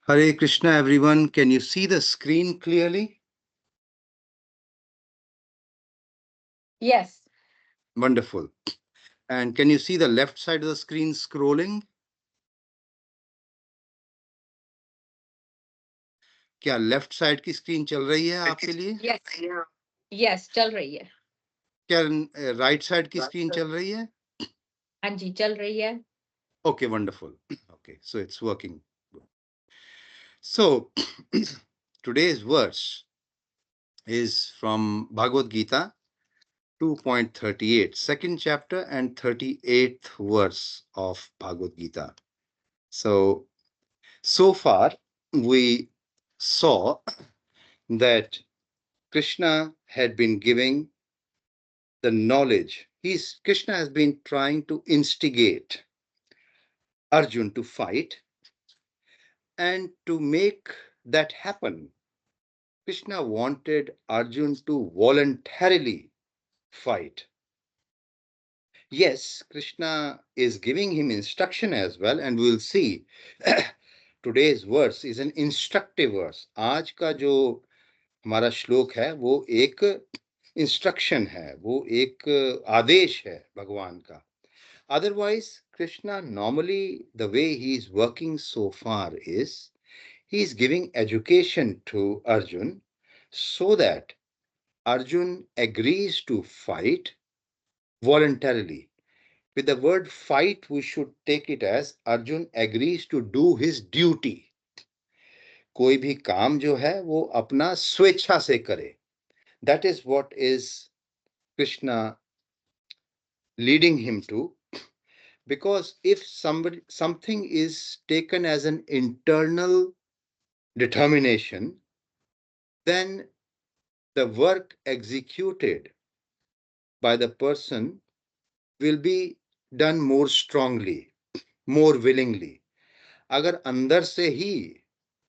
Hare Krishna, everyone. Can you see the screen clearly? Yes. Wonderful. And can you see the left side of the screen scrolling? क्या left side की screen चल रही है आपके लिए? Yes. Yes, चल रही है. क्या राइट साइड की स्क्रीन चल रही है? हाँ जी, चल रही है. Okay, wonderful. Okay, so it's working. So today's verse is from Bhagavad Gita 2.38, second chapter and 38th verse of Bhagavad Gita. So far we saw that Krishna had been giving the knowledge. Krishna has been trying to instigate Arjun to fight, and to make that happen, Krishna wanted Arjun to voluntarily fight. Yes, Krishna is giving him instruction as well, and we'll see. Today's verse is an instructive verse. आज का जो हमारा श्लोक है वो एक instruction है, वो एक आदेश है भगवान का. Otherwise, Krishna normally the way he is working so far is he is giving education to Arjun so that Arjun agrees to fight voluntarily. With the word fight, we should take it as Arjun agrees to do his duty. कोई भी काम जो है वो अपना स्वेच्छा से करे. That is what is Krishna leading him to. Because if something is taken as an internal determination, then the work executed by the person will be done more strongly, more willingly. अगर अंदर से ही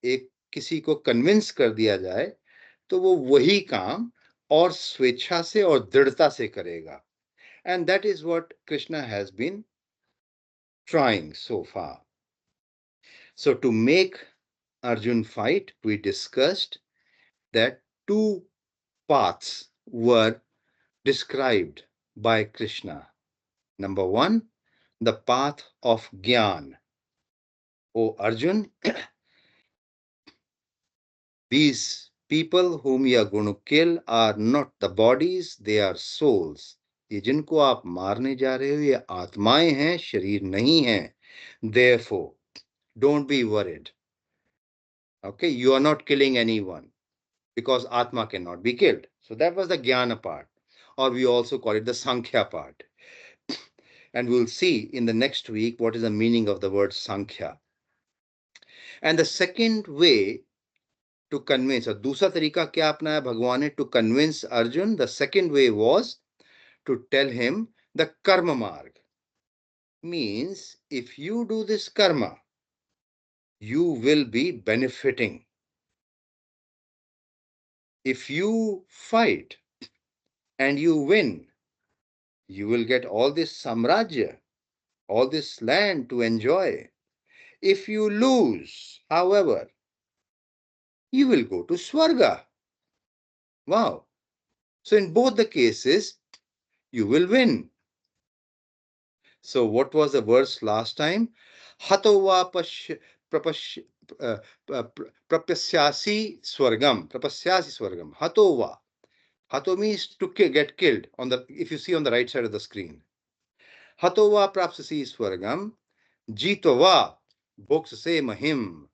एक किसी को convince कर दिया जाए तो वो वही काम और स्वेच्छा से और दृढ़ता से करेगा. And that is what Krishna has been trying so far. So to make Arjun fight, we discussed that two paths were described by Krishna. Number one, the path of Gyan. O Arjun, these people whom you are going to kill are not the bodies, they are souls. ये जिनको आप मारने जा रहे हो ये आत्माएं हैं, शरीर नहीं हैं. Therefore, don't be worried. Okay, you are not killing anyone because Atma cannot be killed. So that was the Jnana part, or we also call it the Sankhya part. And we'll see in the next week what is the meaning of the word Sankhya. And the second way to convince, और दूसरा तरीका क्या अपनाया भगवान ने to convince Arjun? The second way was to tell him the karma marg. Means if you do this karma, you will be benefiting. If you fight and you win, you will get all this samrajya, all this land to enjoy. If you lose, however, you will go to Swarga. Wow. So in both the cases, you will win. So what was the verse last time? Hatova prapasyasi swargam. Prapasyasi swargam. Hatova. Hato means to get killed if you see on the right side of the screen. Hatova prapsasi swargam. Jitva bhoksase mahim.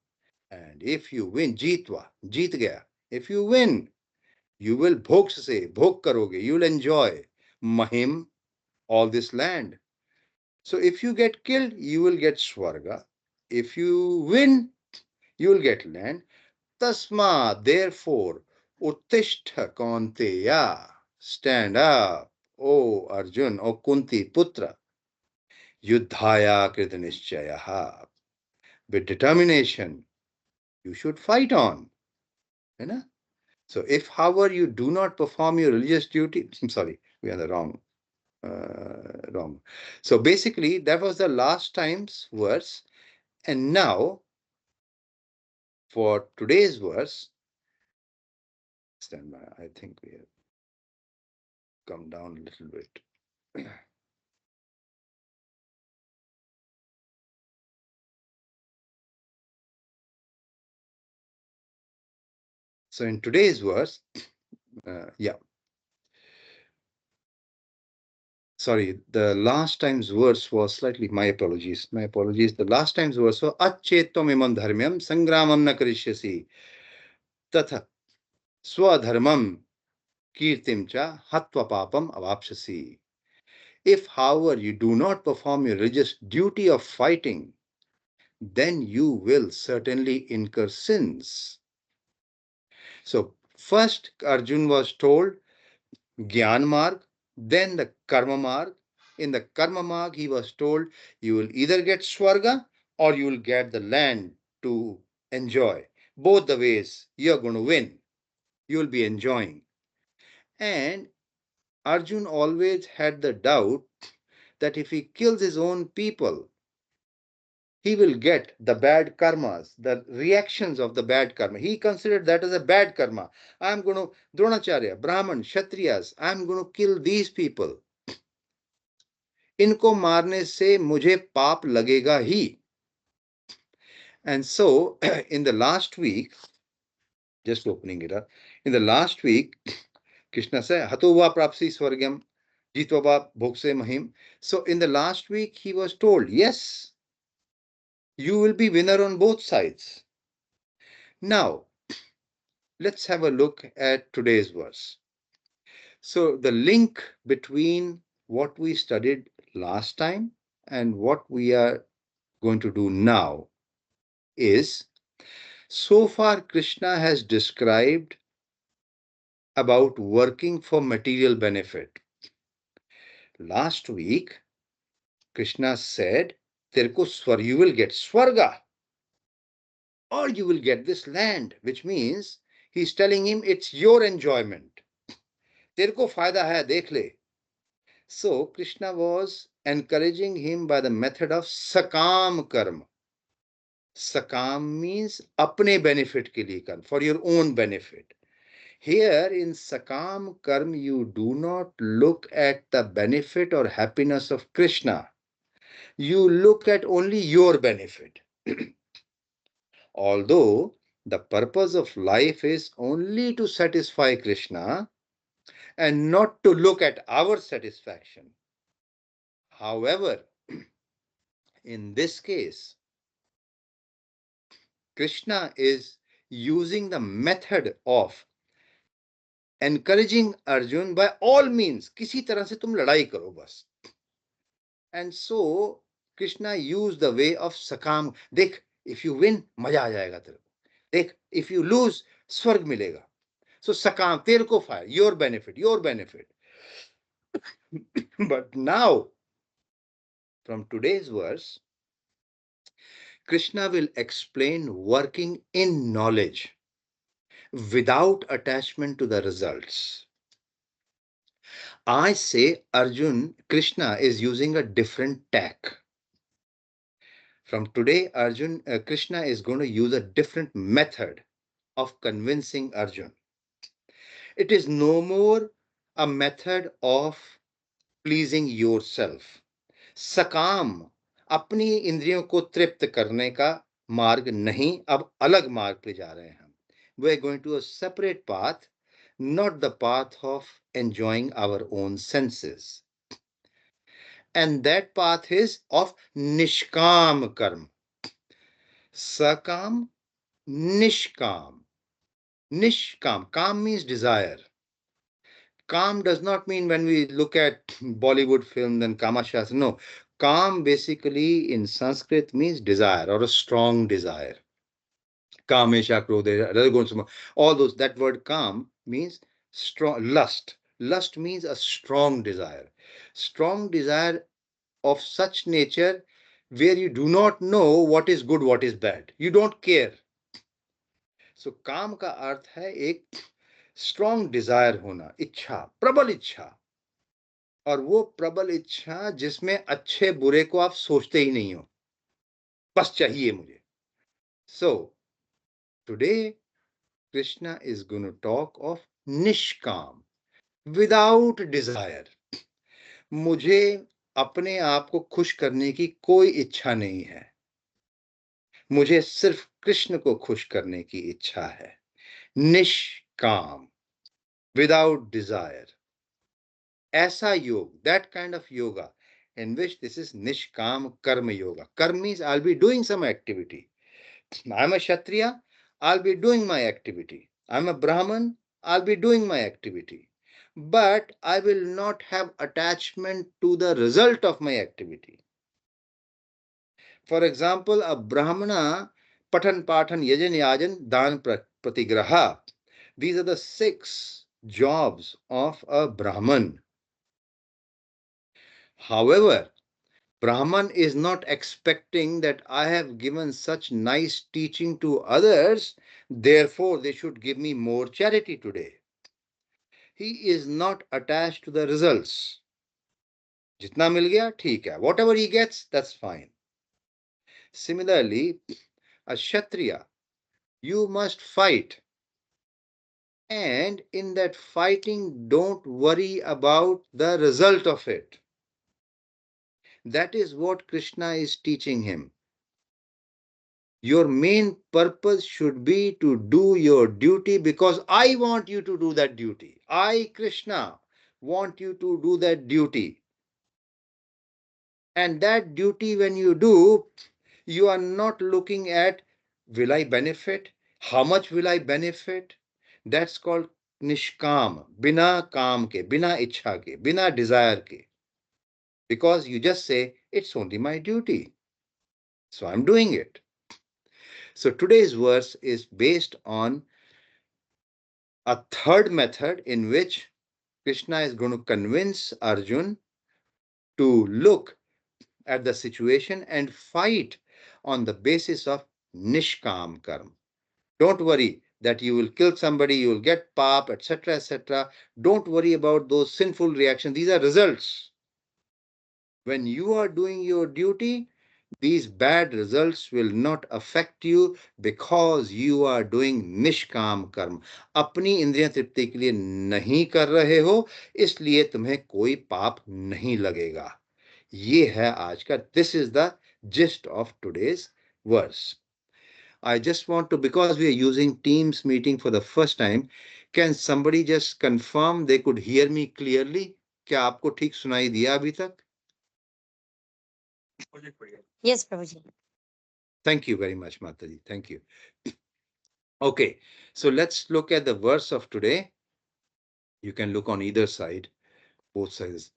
And if you win, jitva, jeet gaya. If you win, you will bhog karoge, you will enjoy mahim, all this land. So if you get killed, you will get swarga. If you win, you will get land. Tasma, therefore, uttishta kaunteya, stand up, O Arjun, O Kunti Putra, yuddhaya kritanishchayaha. With determination, you should fight on. You know? So if, however, you do not perform your religious duty, I'm sorry, we are the wrong. So basically, that was the last time's verse. And now for today's verse, stand by, I think we have come down a little bit. So in today's verse, sorry, the last time's verse was slightly, my apologies. The last time's verse was Acchetom imam dharmyam sangramam na karishyasi tatha swadharmam kirtim cha hatva papam avapshasi. If, however, you do not perform your religious duty of fighting, then you will certainly incur sins. So, first Arjun was told Gyan Marg, then the Karma Marg. In the Karma Marg, he was told you will either get Swarga or you will get the land to enjoy. Both the ways, you're going to win. You will be enjoying. And Arjun always had the doubt that if he kills his own people, he will get the bad karmas, the reactions of the bad karma. He considered that as a bad karma. I'm going to, Dronacharya, Brahman, Kshatriyas, I'm going to kill these people. इनको मारने से मुझे पाप लगेगा ही. And so, in the last week, just opening it up, in the last week, Krishna said, Hatova prapsi swargam, jitvava bhokse mahim. So, in the last week, he was told, yes, you will be winner on both sides. Now, let's have a look at today's verse. So, the link between what we studied last time and what we are going to do now is, so far Krishna has described about working for material benefit. Last week, Krishna said, you will get Swarga, or you will get this land, which means he's telling him it's your enjoyment. Terko fayda hai, dekh le. So Krishna was encouraging him by the method of sakam karma. Sakam means apne benefit ke liye karma, for your own benefit. Here in Sakam Karma, you do not look at the benefit or happiness of Krishna. You look at only your benefit. Although the purpose of life is only to satisfy Krishna and not to look at our satisfaction. However, in this case, Krishna is using the method of encouraging Arjun by all means, किसी तरह से तुम लड़ाई करो बस. And so Krishna used the way of sakam. देख, if you win, मजा आ जाएगा तेरे को. देख, if you lose, स्वर्ग मिलेगा. So sakam, तेरे को fire, your benefit, your benefit. But now, from today's verse, Krishna will explain working in knowledge without attachment to the results. I say Arjun, Krishna is using a different tack. From today, Krishna is going to use a different method of convincing Arjun. It is no more a method of pleasing yourself. सकाम, अपनी इंद्रियों को तृप्त करने का मार्ग नहीं, अब अलग मार्ग पे जा रहे हैं हम. We are going to a separate path, not the path of enjoying our own senses. And that path is of nishkam karma. Sakam, nishkam. Nishkam. Kam means desire. Kam does not mean when we look at Bollywood films and Kamashas. No. Kam basically in Sanskrit means desire or a strong desire. Kamesha, Krodesha, all those. That word kam means strong lust. Lust means a strong desire. Strong desire of such nature where you do not know what is good, what is bad. You don't care. So काम का अर्थ है एक strong Dzire होना, इच्छा, प्रबल इच्छा. और वो प्रबल इच्छा जिसमें अच्छे बुरे को आप सोचते ही नहीं हो, बस चाहिए मुझे. So Today, Krishna is going to talk of Nishkam, without desire. मुझे अपने आप को खुश करने की कोई इच्छा नहीं है, मुझे सिर्फ कृष्ण को खुश करने की इच्छा है. निष्काम, विदाउट डिजायर. ऐसा योग, that kind of yoga in which this is nishkam karma yoga. Karma means I'll be doing some activity. I'm a Kshatriya, I'll be doing my activity. I'm a Brahman, I'll be doing my activity. But I will not have attachment to the result of my activity. For example, a Brahmana, Patan Patan Yajan Yajan Dan Pratigraha. These are the 6 jobs of a Brahman. However, Brahman is not expecting that I have given such nice teaching to others, therefore they should give me more charity today. He is not attached to the results. Jitna mil gaya, theek hai. Whatever he gets, that's fine. Similarly, a Kshatriya, you must fight. And in that fighting, don't worry about the result of it. That is what Krishna is teaching him. Your main purpose should be to do your duty because I want you to do that duty. I, Krishna, want you to do that duty. And that duty, when you do, you are not looking at will I benefit? How much will I benefit? That's called nishkam, bina kaam ke, bina ichha ke, bina desire ke. Because you just say, it's only my duty. So I'm doing it. So today's verse is based on a third method in which Krishna is going to convince Arjun to look at the situation and fight on the basis of Nishkam Karma. Don't worry that you will kill somebody, you will get pap, etc., etc. Don't worry about those sinful reactions. These are results. When you are doing your duty, these bad results will not affect you because you are doing निष्काम कर्म. अपनी इंद्रियां तृप्ति के लिए नहीं कर रहे हो, इसलिए तुम्हें कोई पाप नहीं लगेगा. ये है आज का, this is the gist of today's verse. I just want to, because we are using Teams meeting for the first time, can somebody just confirm they could hear me clearly? क्या आपको ठीक सुनाई दिया अभी तक? Yes, Prabhuji. Thank you very much, Mataji. Thank you. Okay, so let's look at the verse of today. You can look on either side, both sides.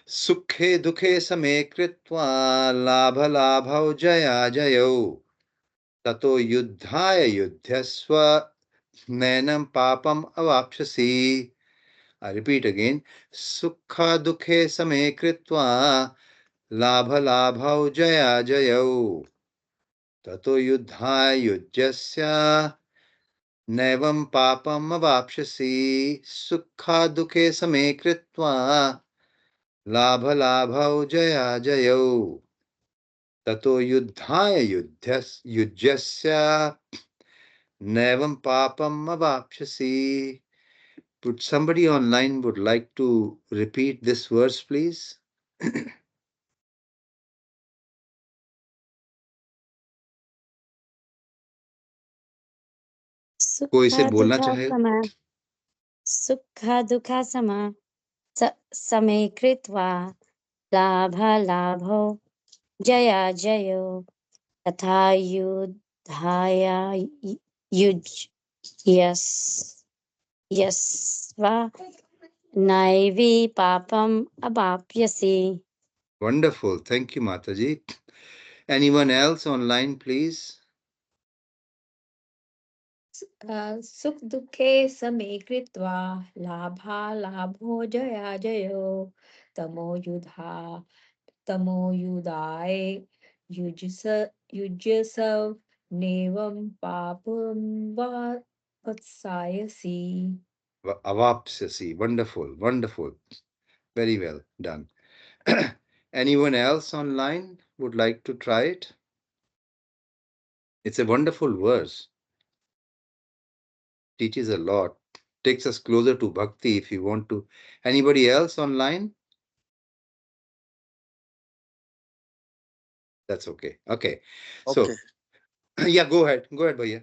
Sukhe dukhe same kritva labha labhau jaya jayo tato yuddhaya yudhyasva nainam papam avapshasi. I repeat again. Sukha dukhe same kritva labha labhau jaya jayo tato yuddhaya yudhyasya नैवं पापम अवाप्स्यसि. सुखा दुखे समे कृत्वा लाभ लाभौ जया जयौ ततो युद्धाय युज्यस्य नैवं पापम अवाप्स्यसि. Would somebody online would like to repeat this verse, please? कोई से Sukha बोलना dukha चाहे? sama. Sukha dukha sama. Same kritva. Labha labho. Jaya jayo. Tatha yudhaya yuj. Yes. Yes. Va. Naivi papam abapyasi. Wonderful. Thank you, Mataji. Anyone else online, please? सुख दुखे समे कृत्वा लाभा लाभो जया जयो तमो युधा तमो युधाय युजस युजस नेवं पापं वा वत्सायसि. Avapsasi. Wonderful. Wonderful. Very well done. Anyone else online would like to try it? It's a wonderful verse. teaches a lot, takes us closer to bhakti. If you want to, anybody else online? That's okay. Okay. Okay, So, yeah, go ahead, Bhaiya.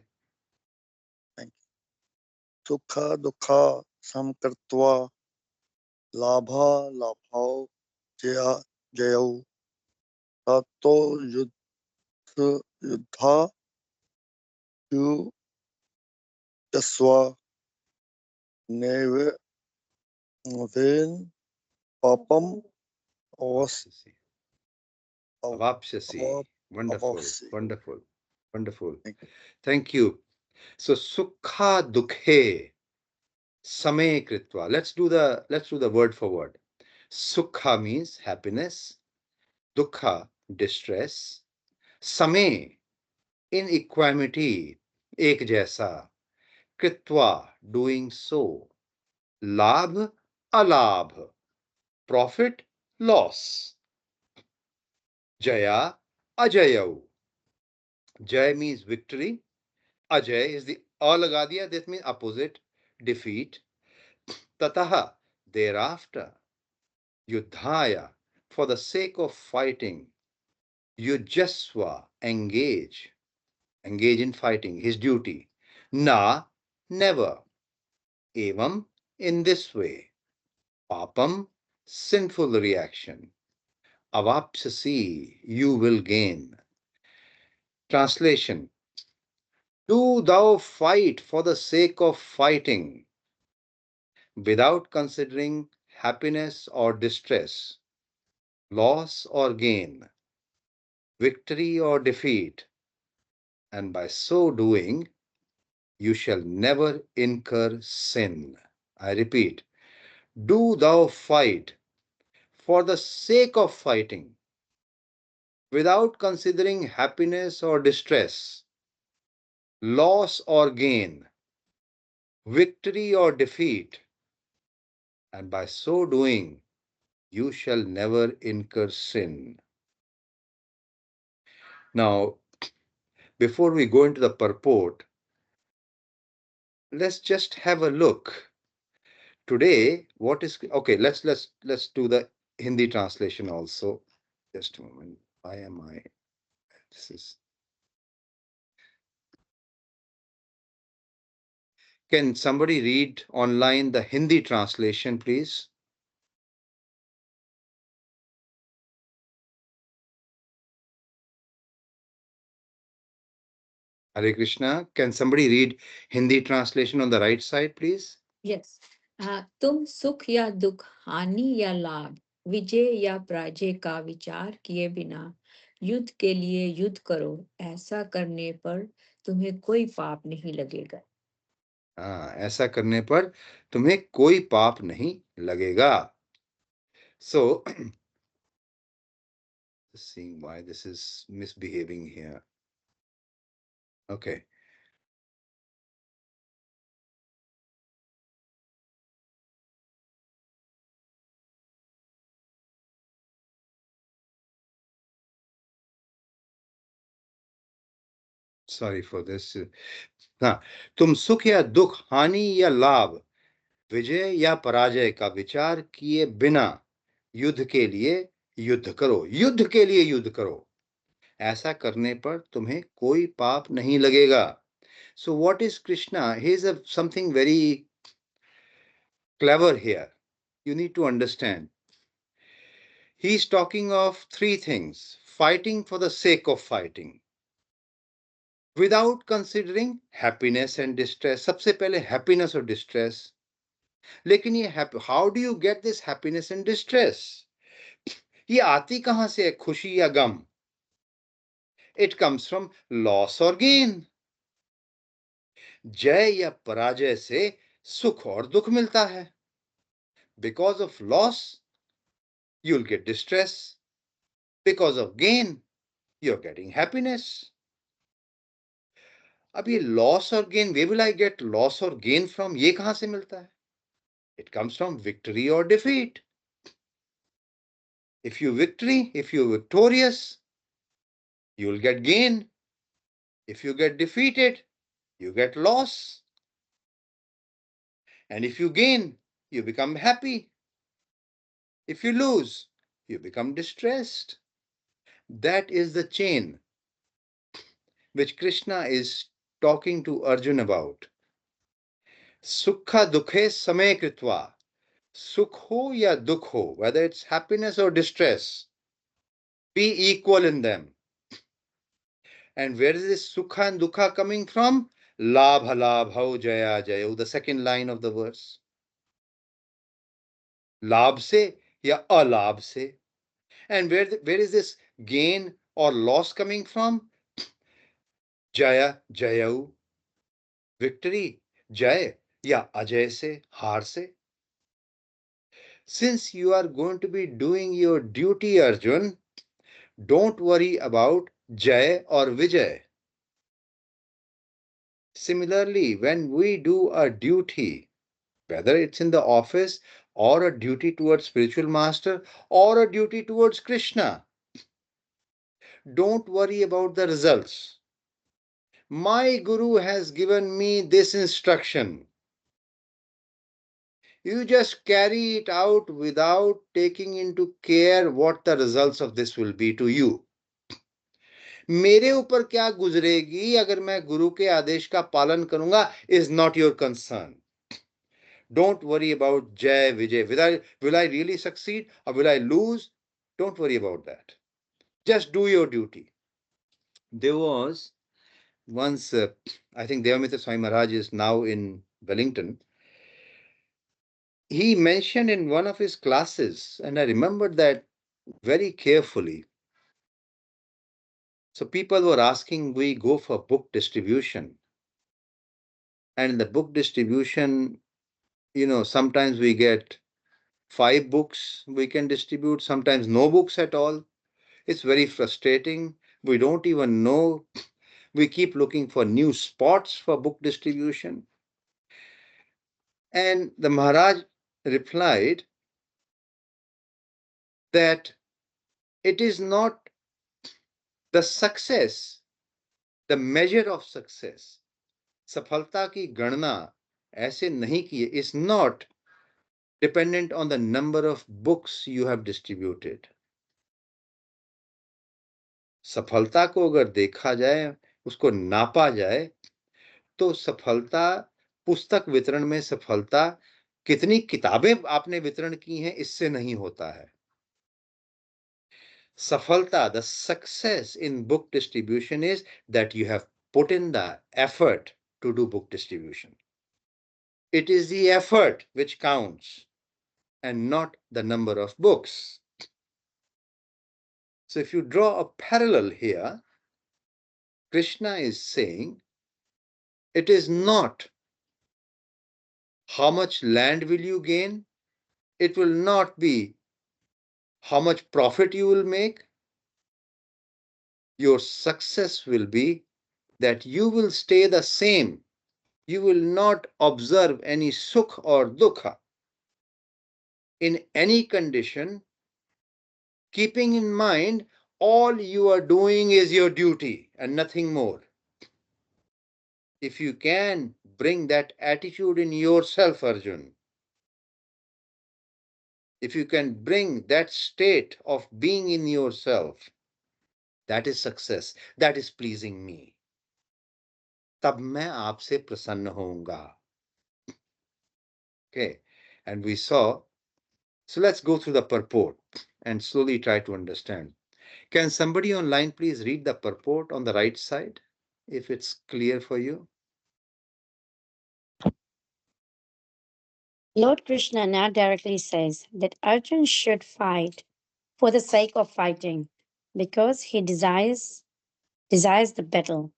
thank you. Sukha dukha samkartva labha labhau jaya jayau tato yuddha yujasva neve ven papam avas Avapsasi. av Avapsasi. avav Wonderful. avavsi. Wonderful. Wonderful. Thank you. Thank you. So, sukha dukhe same kritva. Let's do the word for word. Sukha means happiness. Dukha, distress. Same, in equanimity, ek jaisa. Kritva, doing so. Labh, alabh. Profit, loss. Jaya, ajayau. Jay means victory. Ajay is the alagadia, that means opposite, defeat. Tataha, thereafter. Yudhaya, for the sake of fighting. Yujaswa, engage in fighting, his duty. Na, never. Evam, in this way. Papam, sinful reaction. Avapsasi, you will gain. Translation: do thou fight for the sake of fighting, without considering happiness or distress, loss or gain, victory or defeat, and by so doing, you shall never incur sin. I repeat, do thou fight for the sake of fighting, without considering happiness or distress, loss or gain, victory or defeat, and by so doing, you shall never incur sin. Now, before we go into the purport, let's just have a look. Today, what is okay? Let's do the Hindi translation also. Just a moment. Why am I? This is. Can somebody read online the Hindi translation, please? Hare Krishna. Can somebody read Hindi translation on the right side, please? Yes. तुम सुख या दुख, हानि या लाभ, विजय या पराजय का विचार किए बिना युद्ध के लिए युद्ध करो। ऐसा करने पर तुम्हें कोई पाप नहीं लगेगा। हाँ, ऐसा करने पर तुम्हें कोई पाप नहीं लगेगा. So, seeing why this is misbehaving here. Okay. Sorry for this. हाँ, तुम सुख या दुख, हानि या लाभ, विजय या पराजय का विचार किए बिना युद्ध के लिए युद्ध करो. युद्ध के लिए युद्ध करो. ऐसा करने पर तुम्हें कोई पाप नहीं लगेगा. So what is Krishna? He is something very clever here. You need to understand. He is talking of three things: fighting for the sake of fighting, without considering happiness and distress. सबसे पहले happiness और distress. लेकिन ये how do you get this happiness and distress? ये आती कहां से है, खुशी या गम? It comes from loss or gain. जय या पराजय से सुख और दुख मिलता है. Because of loss, you'll get distress. Because of gain, you're getting happiness. अब ये लॉस और gain, way will I get loss और गेन फ्रॉम, ये कहां से मिलता है? इट कम्स फ्रॉम विक्ट्री और defeat. If you're victorious, you will get gain. If you get defeated, you get loss. And if you gain, you become happy. If you lose, you become distressed. That is the chain which Krishna is talking to Arjun about. Sukha dukhe samay kritva. Sukh ho ya dukh ho, whether it's happiness or distress, be equal in them. And where is this sukha and dukha coming from? Labha labhau jaya jayo, the second line of the verse. Labh se ya alabh se. And where is this gain or loss coming from? Jaya jayau, victory, jay ya ajay se, har se. Since you are going to be doing your duty, Arjun, don't worry about jay or vijay. Similarly, when we do a duty, whether it's in the office or a duty towards spiritual master or a duty towards Krishna, don't worry about the results. My guru has given me this instruction. You just carry it out without taking into care what the results of this will be to you. मेरे ऊपर क्या गुजरेगी अगर मैं गुरु के आदेश का पालन करूंगा is not your concern. Don't worry about Jai, Vijay. Will I really succeed or will I lose? Don't worry about that. Just do your duty. There was once, I think Devamitra Swami Maharaj is now in Wellington. He mentioned in one of his classes, and I remembered that very carefully. So people were asking, we go for book distribution. And in the book distribution, sometimes we get 5 books we can distribute, sometimes no books at all. It's very frustrating. We don't even know. We keep looking for new spots for book distribution. And the Maharaj replied that it is not the success, the measure of success. सफलता की गणना ऐसे नहीं की है. Is not dependent on the number of books you have distributed. सफलता को अगर देखा जाए, उसको नापा जाए, तो सफलता, पुस्तक वितरण में सफलता कितनी किताबें आपने वितरण की हैं इससे नहीं होता है. सफलता, the success in book distribution is that you have put in the effort to do book distribution. It is the effort which counts and not the number of books. So if you draw a parallel here, Krishna is saying it is not how much land will you gain, it will not be how much profit you will make. Your success will be that you will stay the same. You will not observe any sukh or dukha in any condition, keeping in mind all you are doing is your duty and nothing more. If you can bring that attitude in yourself, Arjun, if you can bring that state of being in yourself, that is success, that is pleasing me. तब मैं आपसे प्रसन्न होऊंगा. Okay, and we saw, so let's go through the purport and slowly try to understand. Can somebody online please read the purport on the right side, if it's clear for you? Lord Krishna now directly says that Arjun should fight for the sake of fighting because he desires the battle.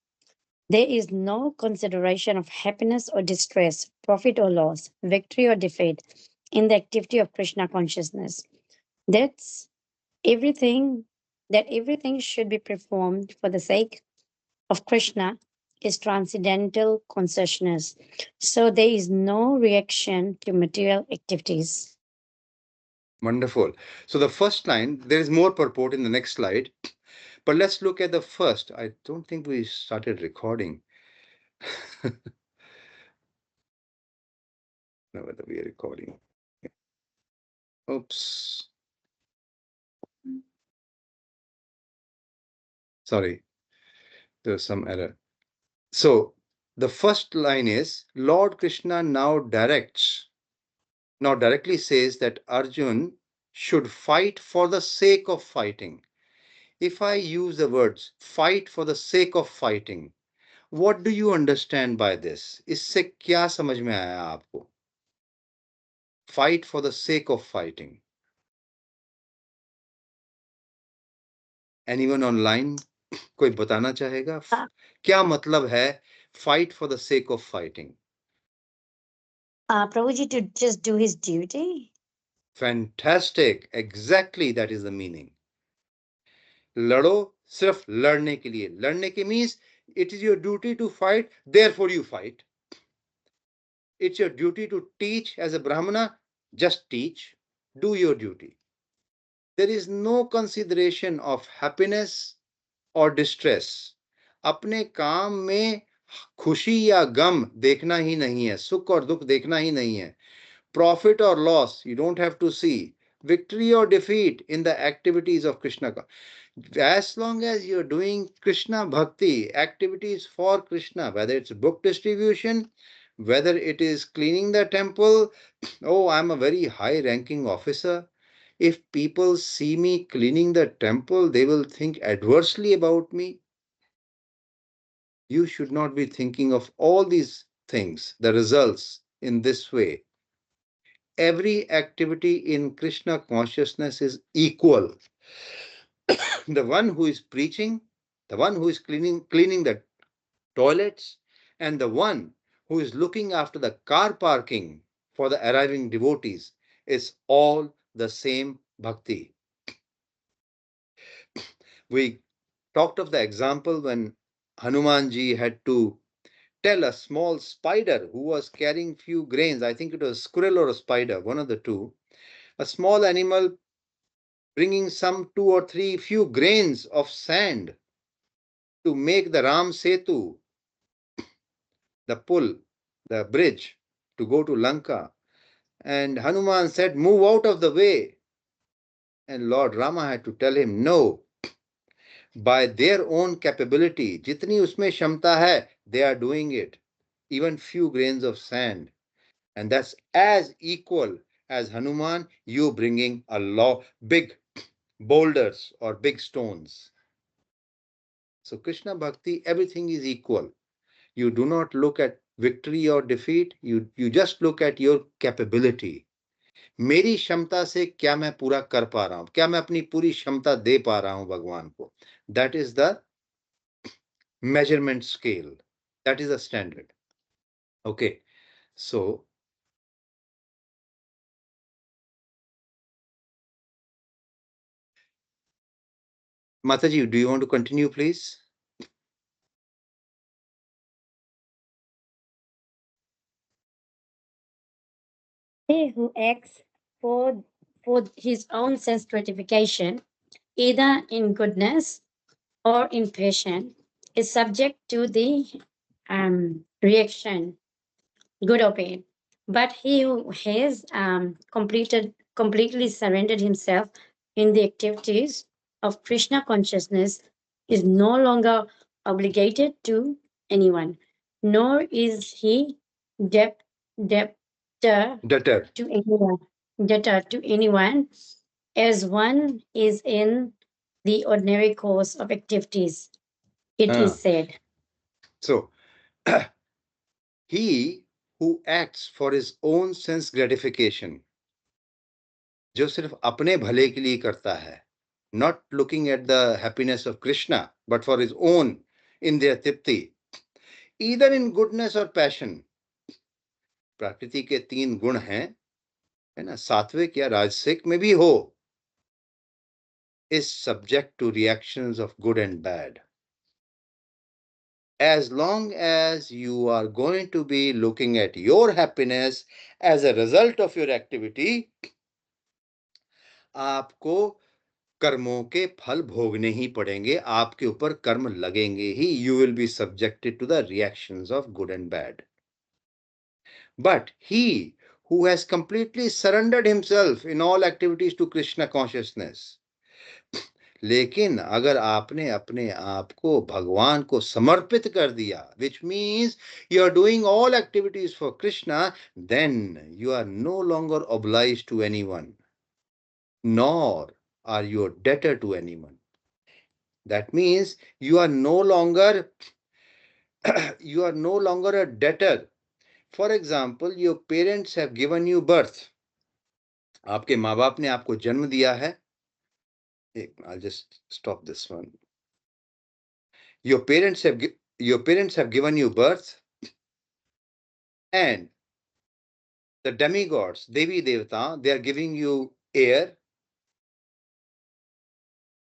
There is no consideration of happiness or distress, profit or loss, victory or defeat in the activity of Krishna consciousness. That's everything that everything should be performed for the sake of Krishna is transcendental consciousness. So there is no reaction to material activities. Wonderful. So the first line, there is more purport in the next slide, but let's look at the first. I don't think we started recording. Now whether we are recording. Oops. Sorry, there's some error. So the first line is Lord Krishna now directly says that Arjun should fight for the sake of fighting. If I use the words fight for the sake of fighting, what do you understand by this? इससे क्या समझ में आया आपको? Fight for the sake of fighting. Anyone online? कोई बताना चाहेगा? क्या मतलब है fight for the sake of fighting? Prabhuji, to just do his duty. Fantastic. Exactly, that is the meaning. लड़ो सिर्फ लड़ने के लिए. लड़ने के means it is your duty to fight, therefore you fight. It's your duty to teach as a Brahmana, just teach. Do your duty. There is no consideration of happiness or distress. अपने काम में खुशी या गम देखना ही नहीं है, सुख और दुख देखना ही नहीं है. Profit or loss, you don't have to see. Victory or defeat in the activities of Krishna. As long as you're doing Krishna Bhakti, activities for Krishna, whether it's book distribution, whether it is cleaning the temple, oh, I'm a very high ranking officer. If people see me cleaning the temple, they will think adversely about me. You should not be thinking of all these things, the results, in this way. Every activity in Krishna consciousness is equal. The one who is preaching, the one who is cleaning the toilets, and the one who is looking after the car parking for the arriving devotees is all the same bhakti. We talked of the example when Hanumanji had to tell a small spider who was carrying few grains, I think it was a squirrel or a spider, one of the two, a small animal bringing some two or three few grains of sand to make the Ram Setu, the pull, the bridge to go to Lanka. And Hanuman said, move out of the way. And Lord Rama had to tell him, no, by their own capability, jitni usme shamta hai, they are doing it. Even few grains of sand. And that's as equal as Hanuman, you bringing a big boulders or big stones. So Krishna Bhakti, everything is equal. You do not look at victory or defeat, you just look at your capability. मेरी क्षमता से क्या मैं पूरा कर पा रहा हूं, क्या मैं अपनी पूरी क्षमता दे पा रहा हूं भगवान को. That is the measurement scale. That is the standard. Okay, so Mataji, do you want to continue, please? He who acts for his own sense gratification, either in goodness or in passion, is subject to the reaction, good or bad. But he who has completely surrendered himself in the activities of Krishna consciousness is no longer obligated to anyone, nor is he debt, debtor Debtor. to anyone, as one is in the ordinary course of activities. It is said. So, he who acts for his own sense gratification, जो सिर्फ अपने भले के लिए करता है, not looking at the happiness of Krishna, but for his own indriya tipti, either in goodness or passion. प्रकृति के तीन गुण हैं, है ना, सात्विक या राजसिक में भी हो, is subject to reactions of good and bad. As long as you are going to be looking at your happiness as a result of your activity, आपको कर्मों के फल भोगने ही पड़ेंगे, आपके ऊपर कर्म लगेंगे ही. You will be subjected to the reactions of good and bad. But he who has completely surrendered himself in all activities to Krishna consciousness. लेकिन अगर आपने अपने आप को भगवान को समर्पित कर दिया, which means you are doing all activities for Krishna, then you are no longer obliged to anyone, nor are you a debtor to anyone. That means you are no longer you are no longer a debtor. For example, your parents have given you birth. आपके माँ बाप ने आपको जन्म दिया है. I'll just stop this one. Your parents have given you birth, and the demigods, Devi Devata, they are giving you air.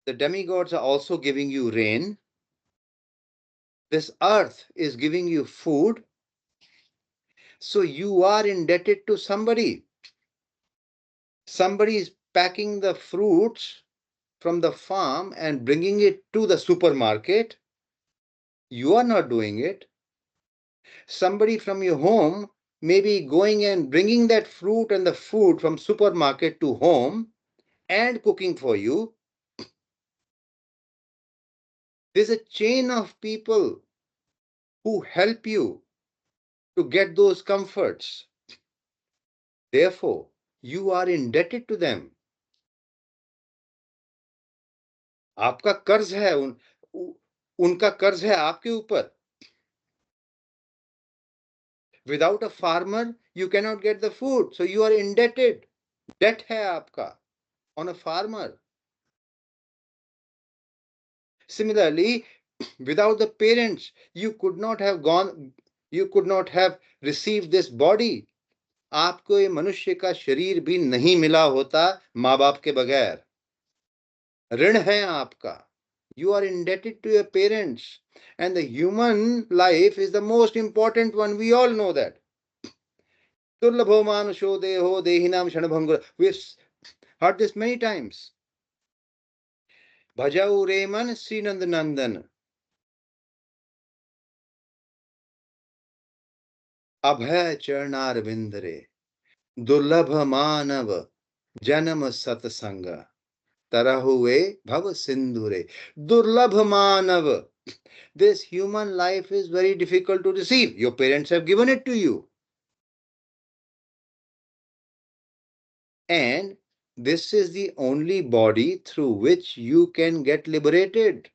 The demigods are also giving you rain. This earth is giving you food. So you are indebted to somebody. Somebody is packing the fruits from the farm and bringing it to the supermarket. You are not doing it. Somebody from your home may be going and bringing that fruit and the food from supermarket to home and cooking for you. There's a chain of people who help you to get those comforts. Therefore, you are indebted to them. आपका कर्ज है उनका कर्ज है आपके ऊपर. Without a farmer, you cannot get the food. So you are indebted. Debt hai aapka on a farmer. Similarly, without the parents, you could not have received this body. आपको ये मनुष्य का शरीर भी नहीं मिला होता माँ बाप के बगैर. ऋण है आपका. You are indebted to your parents. And the human life is the most important one. We all know that. Durlabho manusho deho dehinam shanabhangur. We've heard this many times. Bhajau Reman Srinand Nandan. Abhay Charnar Vindare. Durlabha Manav Janam Satsanga. Tarahuve Bhav Sindhure. Durlabha Manav. This human life is very difficult to receive. Your parents have given it to you. And this is the only body through which you can get liberated.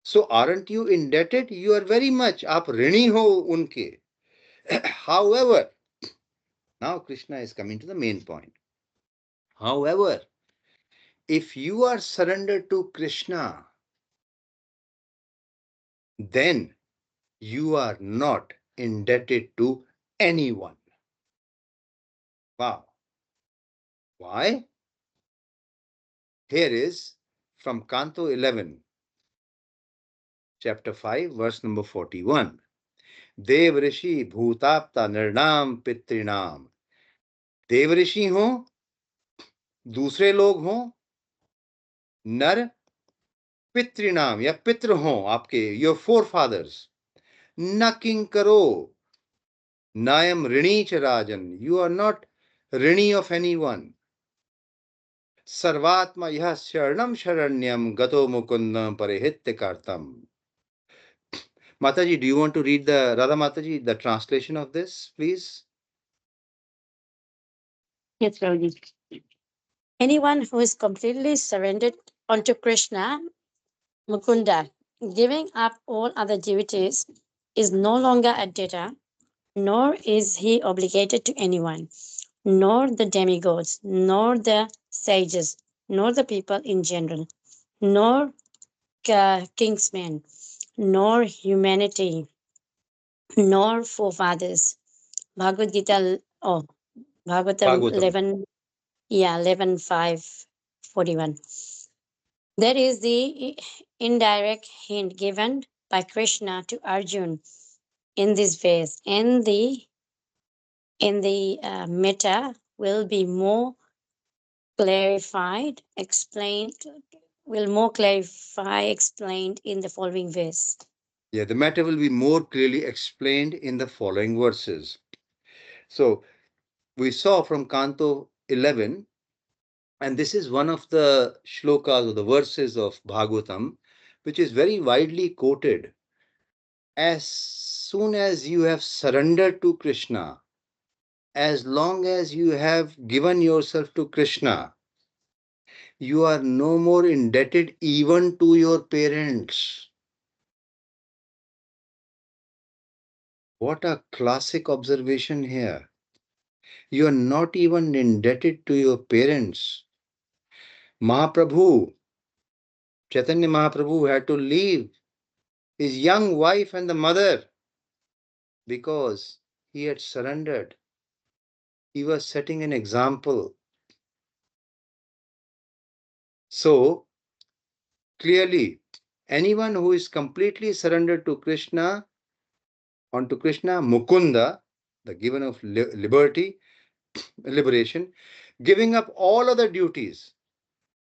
So aren't you indebted? You are very much. आप ऋणी हो उनके. However, now Krishna is coming to the main point. However, if you are surrendered to Krishna, then you are not indebted to anyone. Wow. Why? Here is from Canto 11, chapter 5, verse number 41. देव ऋषि भूताप्ता नृणाम पितृणाम. देव ऋषि हो, दूसरे लोग हों, नर पितृणाम या पितृ हों आपके, your four fathers. न किंकरो नायम ऋणी च राजन. यू आर नॉट ऋणी ऑफ एनीवन. सर्वात्मा यह शरणम शरण्यम गतो Mukundan परिहित्य कार्तम. Mataji, do you want to read the Radha Mataji, the translation of this, please? Yes, Prabhuji. Anyone who is completely surrendered unto Krishna, Mukunda, giving up all other deities, is no longer a debtor, nor is he obligated to anyone, nor the demigods, nor the sages, nor the people in general, nor kingsmen, nor humanity, nor forefathers. Bhagavad Gita, Bhagavatam Bhagavatam. 11, 11, 5, 41. That is the indirect hint given by Krishna to Arjun in this verse, and the meta will be more clarified, explained in the following verse. Yeah, the matter will be more clearly explained in the following verses. So we saw from Canto 11, and this is one of the shlokas or the verses of Bhagavatam, which is very widely quoted. As soon as you have surrendered to Krishna, as long as you have given yourself to Krishna, you are no more indebted even to your parents. What a classic observation here. You are not even indebted to your parents. Mahaprabhu, Chaitanya Mahaprabhu had to leave his young wife and the mother because he had surrendered. He was setting an example. So, clearly, anyone who is completely surrendered to Krishna, onto Krishna, Mukunda, the giver of liberty, liberation, giving up all other duties.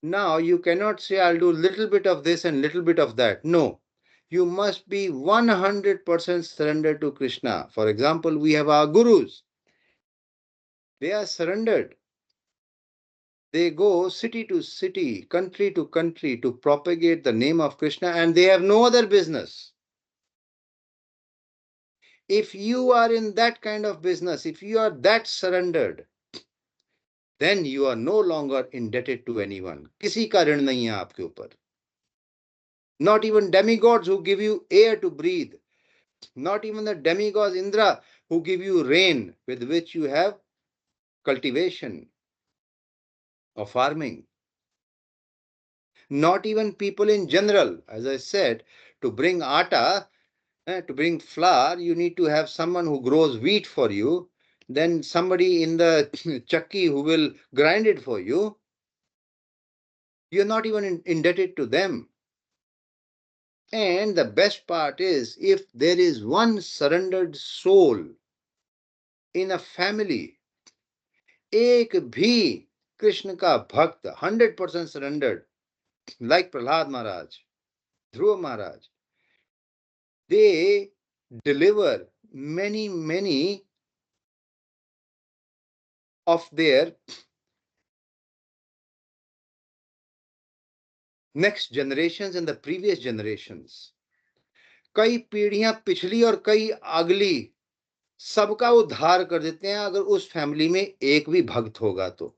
Now, you cannot say, I'll do little bit of this and little bit of that. No, you must be 100% surrendered to Krishna. For example, we have our gurus. They are surrendered. They go city to city, country to country to propagate the name of Krishna, and they have no other business. If you are in that kind of business, if you are that surrendered, then you are no longer indebted to anyone. किसी का ऋण नहीं है आपके ऊपर. Not even demigods who give you air to breathe. Not even the demigods Indra who give you rain with which you have cultivation or farming. Not even people in general. As I said, to bring atta, to bring flour, you need to have someone who grows wheat for you, then somebody in the chakki who will grind it for you. You're not even indebted to them. And the best part is, if there is one surrendered soul in a family, एक भी कृष्ण का भक्त 100% surrendered, like Prahlad Maharaj, Dhruva Maharaj, they deliver many of their next generations and the previous generations. कई पीढ़ियां पिछली और कई अगली सबका उद्धार कर देते हैं अगर उस फैमिली में एक भी भक्त होगा तो.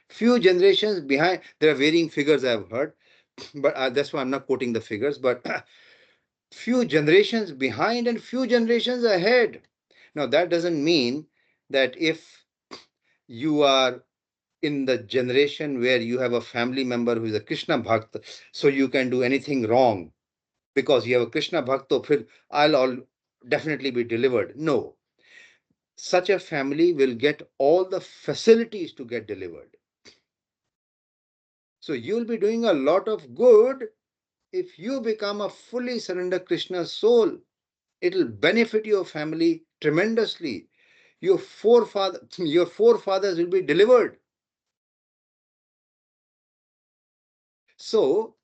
Few generations behind, there are varying figures I have heard, but that's why I'm not quoting the figures, but few generations behind and few generations ahead. Now, that doesn't mean that if you are in the generation where you have a family member who is a Krishna Bhakt, so you can do anything wrong because you have a Krishna Bhakt, so I'll all definitely be delivered. No. Such a family will get all the facilities to get delivered. So you'll be doing a lot of good if you become a fully surrendered Krishna soul. It'll benefit your family tremendously. Your forefathers will be delivered. So,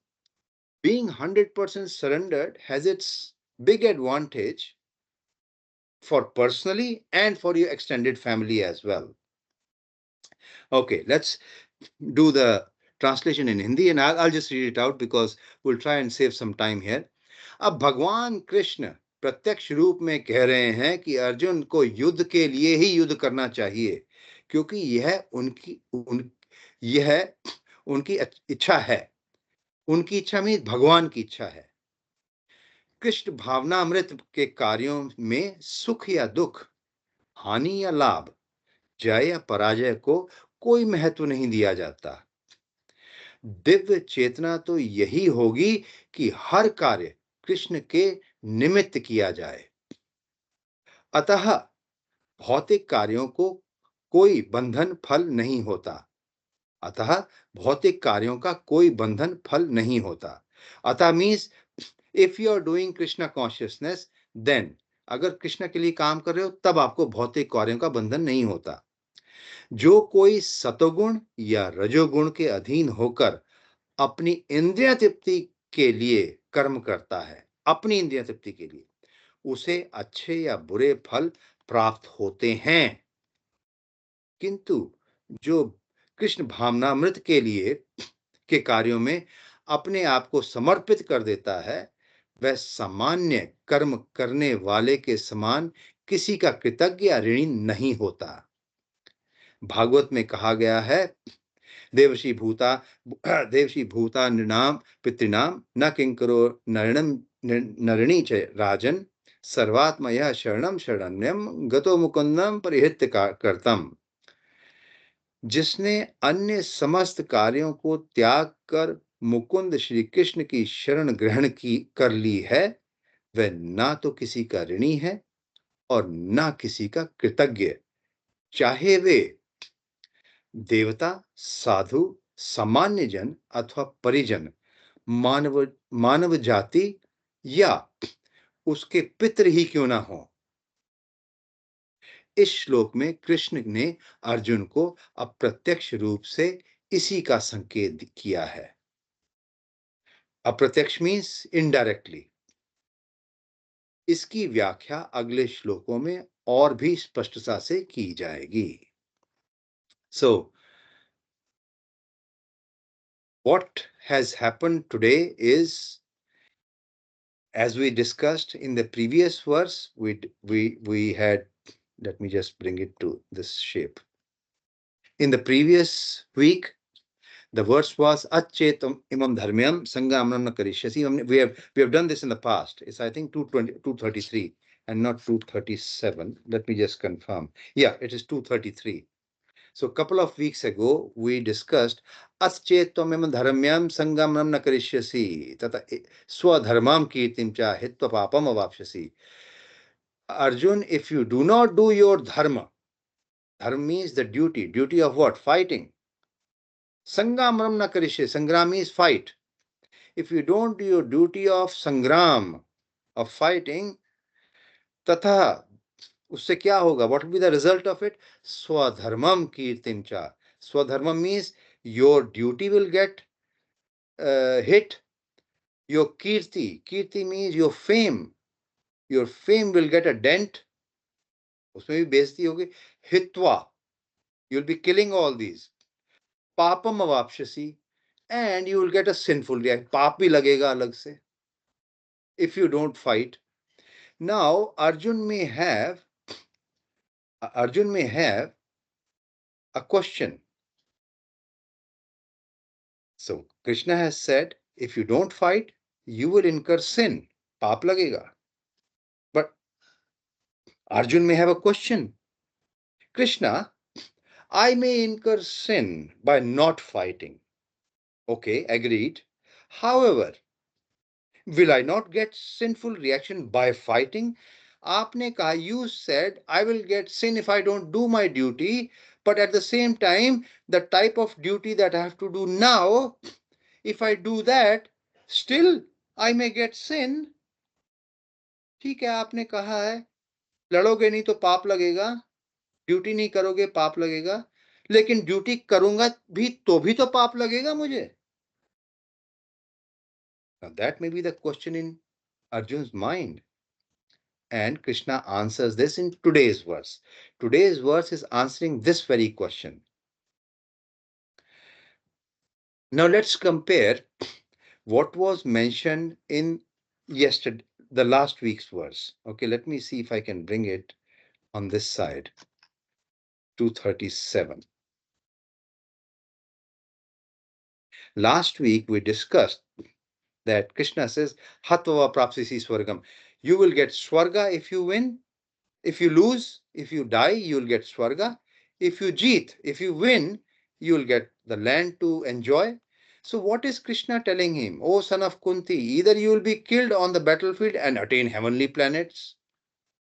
being 100% surrendered has its big advantage for personally and for your extended family as well. Okay, let's do the translation in Hindi, and I'll just read it out because we'll try and save some time here. अब भगवान कृष्ण प्रत्यक्ष रूप में कह रहे हैं कि अर्जुन को युद्ध के लिए ही युद्ध करना चाहिए, क्योंकि यह उनकी इच्छा है. उनकी इच्छा में भगवान की इच्छा है. कृष्ण भावनामृत के कार्यों में सुख या दुख, हानि या लाभ, जय या पराजय को कोई महत्व नहीं दिया जाता. दिव्य चेतना तो यही होगी कि हर कार्य कृष्ण के निमित्त किया जाए. अतः भौतिक कार्यों को कोई बंधन फल नहीं होता. अतः भौतिक कार्यों का कोई बंधन फल नहीं होता. अतः means if you are doing Krishna consciousness, then अगर कृष्ण के लिए काम कर रहे हो तब आपको भौतिक कार्यों का बंधन नहीं होता. जो कोई सतोगुण या रजोगुण के अधीन होकर अपनी इंद्रिय तृप्ति के लिए कर्म करता है, अपनी इंद्रिय तृप्ति के लिए, उसे अच्छे या बुरे फल प्राप्त होते हैं. किंतु जो कृष्ण भावनामृत के लिए के कार्यों में अपने आप को समर्पित कर देता है, वह सामान्य कर्म करने वाले के समान किसी का कृतज्ञ या ऋणी नहीं होता। भागवत में कहा गया है, देवशी भूता नृणाम पितृणाम न किंकरो नरणी च राजन सर्वात्मयः शरणम शरण्यम गतो मुकुंदम परिहृत्य कर्तम। जिसने अन्य समस्त कार्यों को त्याग कर मुकुंद श्री कृष्ण की शरण ग्रहण की कर ली है, वह ना तो किसी का ऋणी है और ना किसी का कृतज्ञ, चाहे वे देवता, साधु, सामान्य जन अथवा परिजन, मानव मानव जाति या उसके पितृ ही क्यों ना हो। इस श्लोक में कृष्ण ने अर्जुन को अप्रत्यक्ष रूप से इसी का संकेत किया है। अप्रत्यक्ष मीन्स इनडायरेक्टली। इसकी व्याख्या अगले श्लोकों में और भी स्पष्टता से की जाएगी। सो what has happened today is, as we discussed in the previous verse, we had, let me just bring it to this shape. In the previous week, the verse was Acchetam imam dharmyam sangamam na karishyasi. We have done this in the past. It's I think 233 and not 237. Let me just confirm. Yeah, it is 233. So a couple of weeks ago, we discussed Aschetvam dharmyam sangamam na karishyasi tata swadharmam kirtim cha hitva papam avapsyasi. Arjun, if you do not do your dharma, dharma means the duty of what? Fighting. Sangamam na karishyasi, sangram means fight. If you don't do your duty of sangram, of fighting, तथा उससे क्या होगा? What will be the result of it? Swadharmam kirtim cha. Swadharmam means your duty will get hit. Your kirti means your fame. Your fame will get a dent. उसमें भी बेइज्जती होगी. Hitwa, you'll be killing all these. Papam avapshasi, and you will get a sinful reaction. पाप भी लगेगा अलग से if you don't fight. Now Arjun may have a question. So Krishna has said, if you don't fight, you will incur sin. पाप लगेगा. But Arjun may have a question. Krishna, I may incur sin by not fighting. Okay, agreed. However, will I not get sinful reaction by fighting? आपने कहा, you said, I will get sin if I don't do my duty, but at the same time, the type of duty that I have to do now, if I do that, still I may get sin. ठीक है, आपने कहा है, लड़ोगे नहीं तो पाप लगेगा, duty नहीं करोगे पाप लगेगा, लेकिन ड्यूटी करूंगा भी तो पाप लगेगा मुझे. Now that may be the question in Arjun's mind. And Krishna answers this in today's verse. Today's verse is answering this very question. Now let's compare what was mentioned in the last week's verse. Okay, let me see if I can bring it on this side. 237. Last week we discussed that Krishna says, Hatvava prapsisi swargam. You will get swarga if you win. If you lose, if you die, you'll get swarga. If you win, you'll get the land to enjoy. So what is Krishna telling him? O son of Kunti, either you will be killed on the battlefield and attain heavenly planets,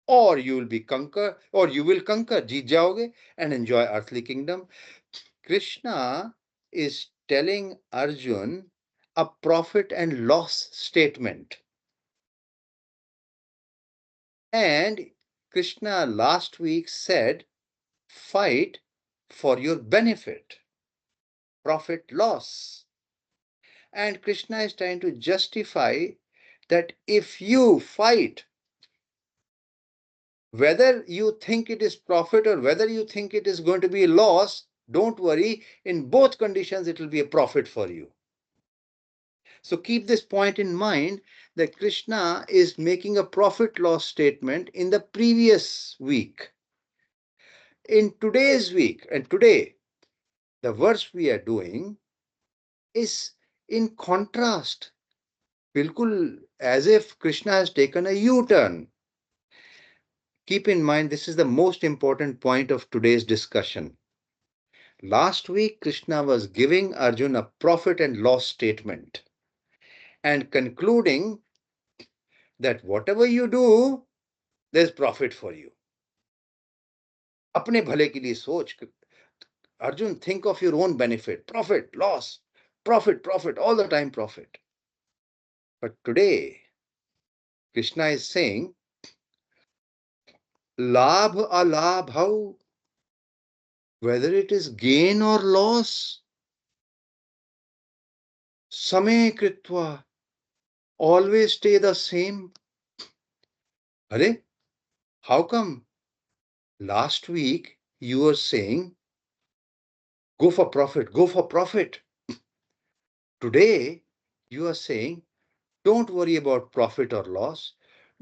or you will conquer, jeet jaoge, and enjoy earthly kingdom. Krishna is telling Arjun a profit and loss statement. And Krishna last week said, fight for your benefit, profit loss. And Krishna is trying to justify that if you fight Whether you think it is profit or whether you think it is going to be a loss, don't worry. In both conditions, it will be a profit for you. So keep this point in mind that Krishna is making a profit loss statement in the previous week. In today's week, and today, the verse we are doing is in contrast. Bilkul as if Krishna has taken a U-turn. Keep in mind, this is the most important point of today's discussion. Last week, Krishna was giving Arjuna a profit and loss statement and concluding that whatever you do, there's profit for you. अपने भले के लिए सोच, Arjun, think of your own benefit. Profit, loss, profit, all the time profit. But today, Krishna is saying, labh alabhav, whether it is gain or loss, samay kritva, always stay the same. Are, how come? Last week you were saying, go for profit, go for profit. Today you are saying, don't worry about profit or loss.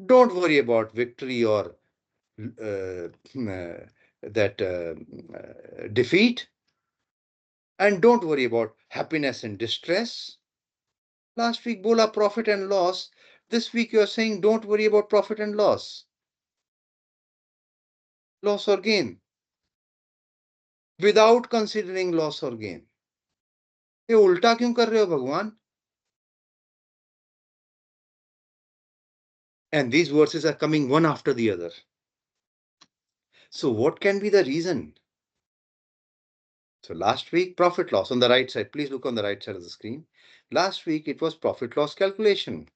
Don't worry about victory or defeat. And don't worry about happiness and distress. Last week, bola profit and loss. This week, you're saying don't worry about profit and loss. Loss or gain. Without considering loss or gain. ये उल्टा क्यों कर रहे हो भगवान? And these verses are coming one after the other. So what can be the reason? So last week, profit loss on the right side. Please look on the right side of the screen. Last week, it was profit loss calculation.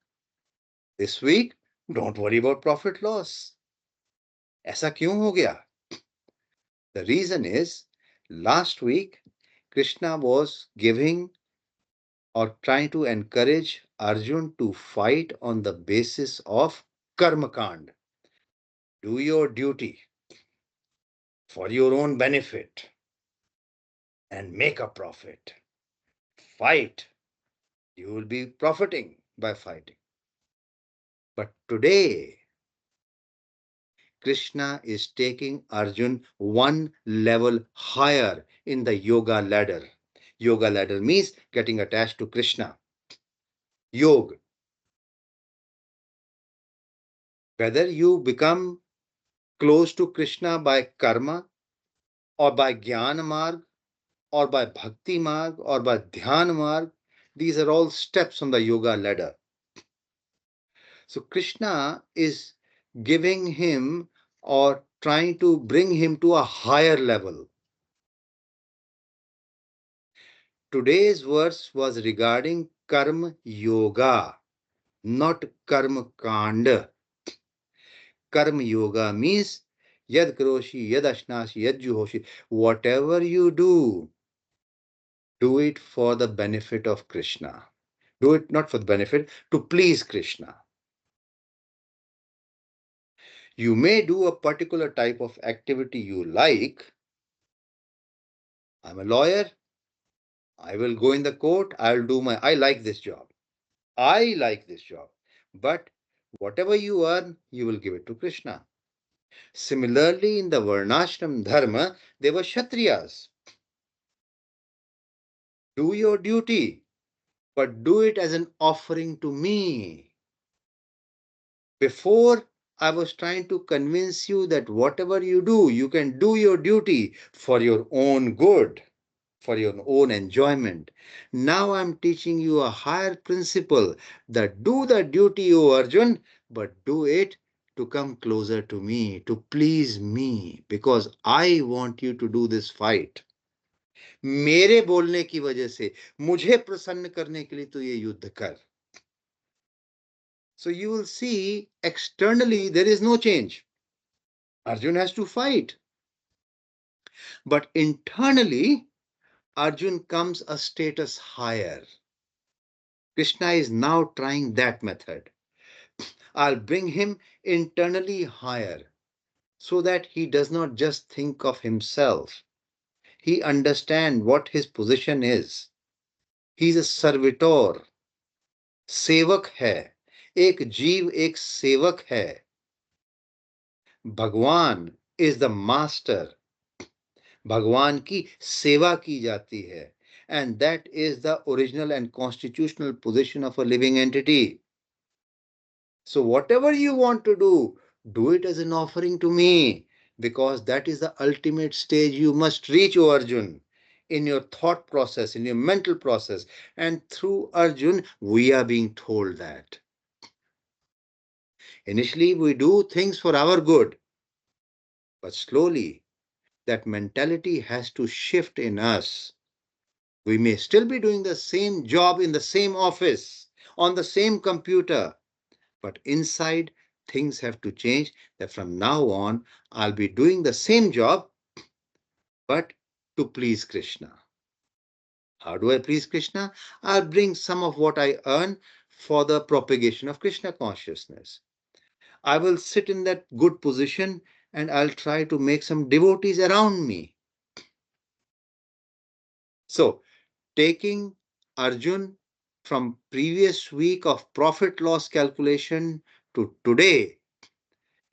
This week, don't worry about profit loss. ऐसा क्यों हो गया? The reason is, last week, Krishna was giving or trying to encourage Arjun to fight on the basis of karma kand. Do your duty for your own benefit and make a profit. Fight. You will be profiting by fighting. But today, Krishna is taking Arjun one level higher in the yoga ladder. Yoga ladder means getting attached to Krishna. Yoga. Whether you become close to Krishna by karma or by jnana marg or by bhakti marg or by dhyan marg, these are all steps on the yoga ladder. So Krishna is giving him or trying to bring him to a higher level. Today's verse was regarding karma yoga, not karma kanda. Karma yoga means yad karoshi, yad ashnashi, yad juhoshi. Whatever you do it for the benefit of Krishna. Do it not for the benefit, to please Krishna. You may do a particular type of activity you like. I'm a lawyer. I will go in the court. I like this job. I like this job. But whatever you earn, you will give it to Krishna. Similarly, in the Varnashram Dharma, they were Kshatriyas. Do your duty, but do it as an offering to me. Before, I was trying to convince you that whatever you do, you can do your duty for your own good, for your own enjoyment. Now I'm teaching you a higher principle that do the duty, O Arjun, but do it to come closer to me, to please me, because I want you to do this fight. मेरे बोलने की वजह से मुझे प्रसन्न करने के लिए तो ये युद्ध कर. So you will see externally there is no change. Arjun has to fight. But internally, Arjun comes a status higher. Krishna is now trying that method. I'll bring him internally higher. so that he does not just think of himself. He understands what his position is. He is a servitor, सेवक है. एक जीव एक सेवक है. भगवान is the master. भगवान की सेवा की जाती है. And that is the original and constitutional position of a living entity. So whatever you want to do it as an offering to me, because that is the ultimate stage you must reach, O Arjun, in your thought process, in your mental process. And through Arjun, we are being told that. Initially, we do things for our good, but slowly that mentality has to shift in us. We may still be doing the same job in the same office, on the same computer, but inside things have to change, that from now on I'll be doing the same job, but to please Krishna. How do I please Krishna? I'll bring some of what I earn for the propagation of Krishna consciousness. I will sit in that good position and I'll try to make some devotees around me. So, taking Arjun from previous week of profit loss calculation to today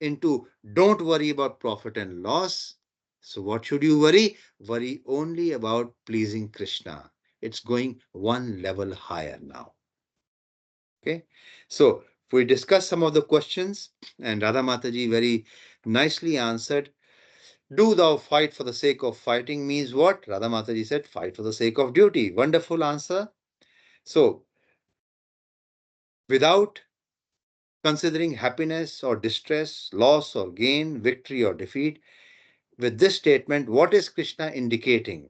into don't worry about profit and loss. So, what should you worry? Worry only about pleasing Krishna. It's going one level higher now. Okay, so we discussed some of the questions, and Radha Mataji very nicely answered. Do thou fight for the sake of fighting means what? Radha Mataji said, fight for the sake of duty. Wonderful answer. So, without considering happiness or distress, loss or gain, victory or defeat, with this statement, what is Krishna indicating?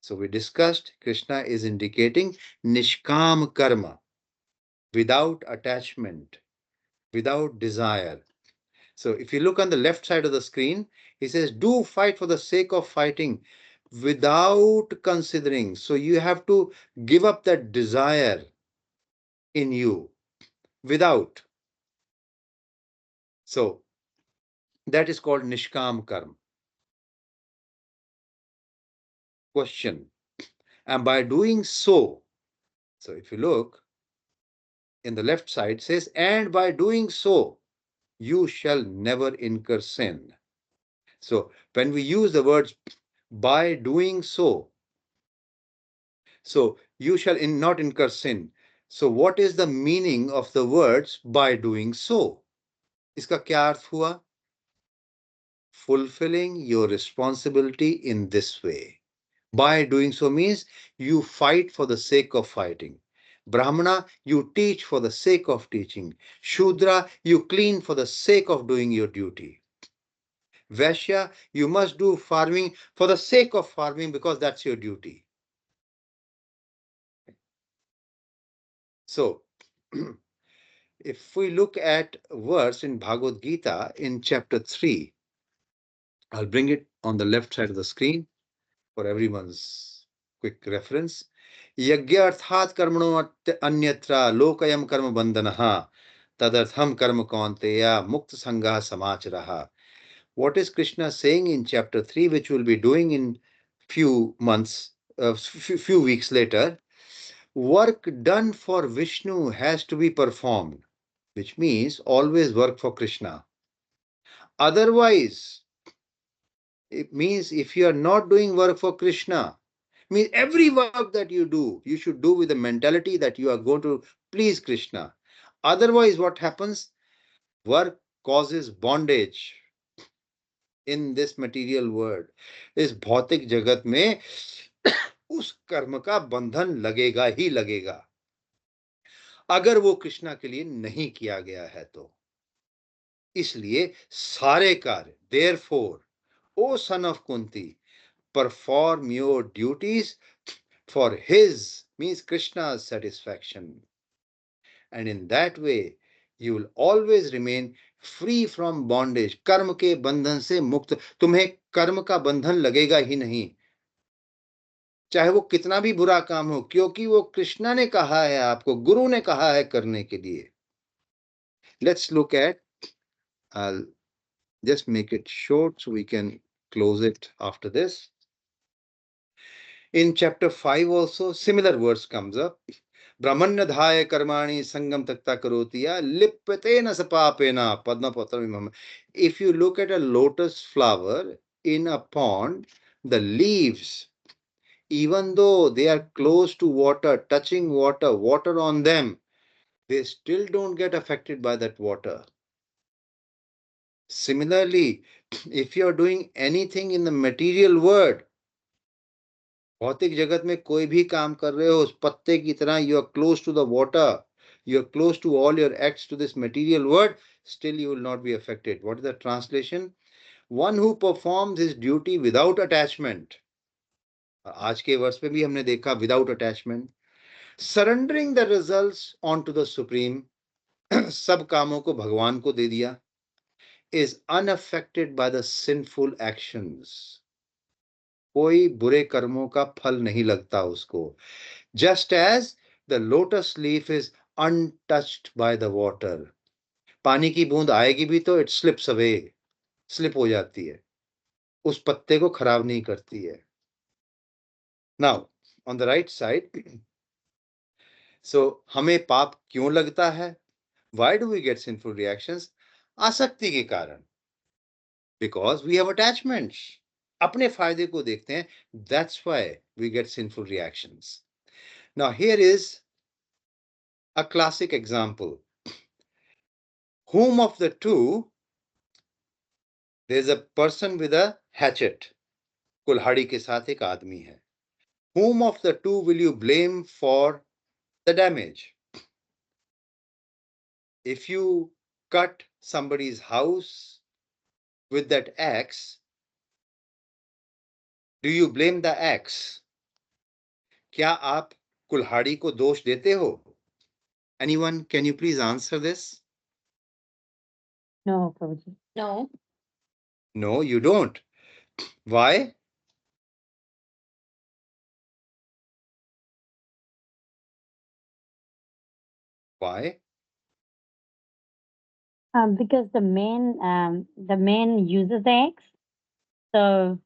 So, we discussed Krishna is indicating Nishkam Karma, without attachment, without desire. So if you look on the left side of the screen, he says, do fight for the sake of fighting without considering. So you have to give up that desire in you without. So that is called Nishkam Karma. Question. And by doing so if you look in the left side, it says, and by doing so, you shall never incur sin. So when we use the words by doing so you shall not incur sin. So what is the meaning of the words by doing so? इसका क्या अर्थ हुआ? Fulfilling your responsibility in this way. By doing so means you fight for the sake of fighting. Brahmana, you teach for the sake of teaching. Shudra, you clean for the sake of doing your duty. Vaishya, you must do farming for the sake of farming because that's your duty. So, if we look at a verse in Bhagavad Gita in chapter 3, I'll bring it on the left side of the screen for everyone's quick reference. Yagyarthat karmano anyatra lokayam karma bandhanaha tadartham karma kaunteya mukta sangha samacharaha. What is Krishna saying in chapter 3, which we'll be doing in few months, few weeks later? Work done for Vishnu has to be performed, which means always work for Krishna. Otherwise, it means if you are not doing work for Krishna, means every work that you do, you should do with the mentality that you are going to please Krishna. Otherwise, what happens? Work causes bondage in this material world. इस भौतिक जगत में उस कर्म का बंधन लगेगा ही लगेगा, अगर वो कृष्णा के लिए नहीं किया गया है तो. इसलिए सारे कार्य, therefore, O son of Kunti, perform your duties for his, means Krishna's satisfaction. And in that way, you will always remain free from bondage. कर्म के बंधन से मुक्त. तुम्हें कर्म का बंधन लगेगा ही नहीं, चाहे वो कितना भी बुरा काम हो, क्योंकि वो कृष्णा ने कहा है, आपको गुरु ने कहा है करने के लिए. Let's look at Just make it short so we can close it after this. In chapter 5 also, similar words comes up. Brahmanya dhaya karmani sangam takta karotiya lipate sapapena padma patram. If you look at a lotus flower in a pond, the leaves, even though they are close to water, touching water, water on them, they still don't get affected by that water. Similarly, if you are doing anything in the material world, भौतिक जगत में कोई भी काम कर रहे हो उस पत्ते की तरह, you are close to the water, you are close to all your acts to this material world, still you will not be affected. What is the translation? One who performs his duty without attachment. आज के वर्ष में भी हमने देखा without attachment, surrendering the results on to the supreme, सब कामों को भगवान को दे दिया, is unaffected by the sinful actions. कोई बुरे कर्मों का फल नहीं लगता उसको. Just as the lotus leaf is untouched by the water. पानी की बूंद आएगी भी तो it slips away, slip हो जाती है, उस पत्ते को खराब नहीं करती है. Now, on the right side, so हमें पाप क्यों लगता है? Why do we get sinful reactions? आसक्ति के कारण. Because we have attachments. अपने फायदे को देखते हैं. That's why we get sinful reactions. Now, here is a classic example. Whom of the two, there's a person with a hatchet. कुल्हाड़ी के साथ एक आदमी है. Whom of the two will you blame for the damage? If you cut somebody's house with that axe, do you blame the axe? क्या आप कुल्हाड़ी को दोष देते हो? Anyone, can you please answer this? No, Prabhuji. No. No, you don't. Why? Why? Because the man uses the axe, so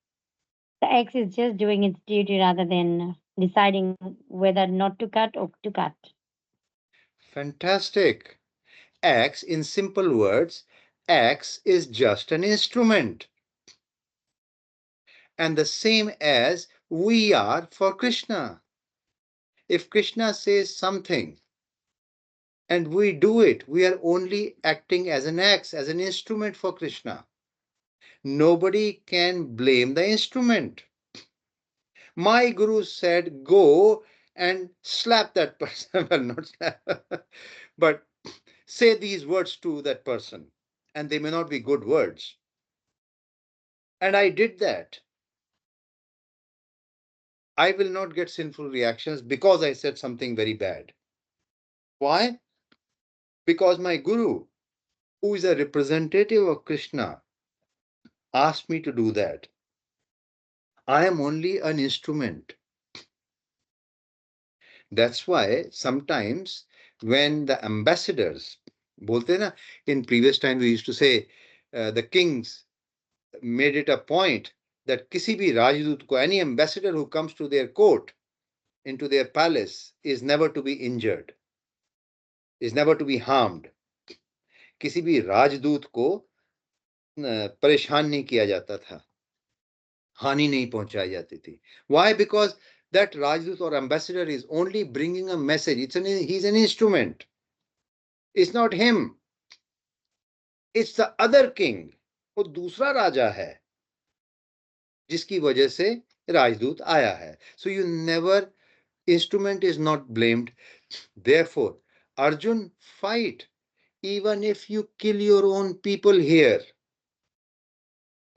the axe is just doing its duty rather than deciding whether not to cut or to cut. Fantastic. Axe, in simple words, axe is just an instrument. And the same as we are for Krishna. If Krishna says something and we do it, we are only acting as an axe, as an instrument for Krishna. Nobody can blame the instrument. My guru said, go and slap that person. Well, not slap, but say these words to that person, and they may not be good words. And I did that. I will not get sinful reactions because I said something very bad. Why? Because my guru, who is a representative of Krishna, asked me to do that. I am only an instrument. That's why sometimes when the ambassadors, bolte na, in previous time we used to say, the kings made it a point that किसी भी राजदूत को, any ambassador who comes to their court, into their palace, is never to be injured, is never to be harmed. किसी भी राजदूत को परेशान नहीं किया जाता था, हानि नहीं पहुंचाई जाती थी. Why? Because that Rajdut or ambassador is only bringing a message. He's an instrument. It's not him. It's the other king. वो दूसरा राजा है जिसकी वजह से राजदूत आया है. So you never, instrument is not blamed. Therefore, Arjun, fight even if you kill your own people here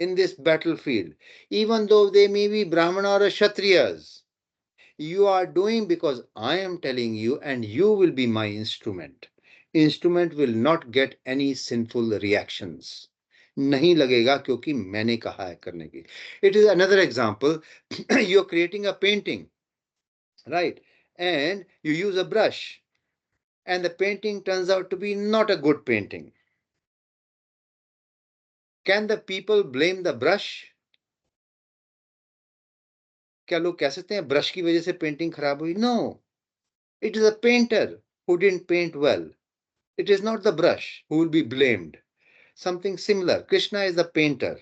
in this battlefield, even though they may be Brahmana or Kshatriyas. You are doing because I am telling you, and you will be my instrument. Instrument will not get any sinful reactions. नहीं लगेगा क्योंकि मैंने कहा है करने की. It is another example. You're creating a painting, right? And you use a brush, and the painting turns out to be not a good painting. Can the people blame the brush? क्या लोग कह सकते हैं brush की वजह से painting खराब हुई? No, it is a painter who didn't paint well. It is not the brush who will be blamed. Something similar. Krishna is the painter.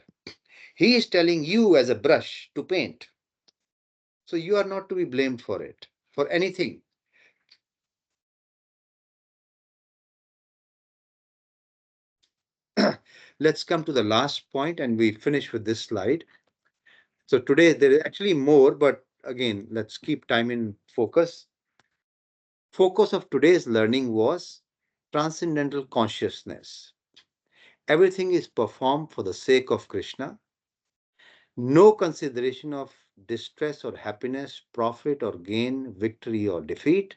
He is telling you as a brush to paint. So you are not to be blamed for it, for anything. Let's come to the last point and we finish with this slide. So today there is actually more, but again, let's keep time in focus. Focus of today's learning was transcendental consciousness. Everything is performed for the sake of Krishna. No consideration of distress or happiness, profit or gain, victory or defeat.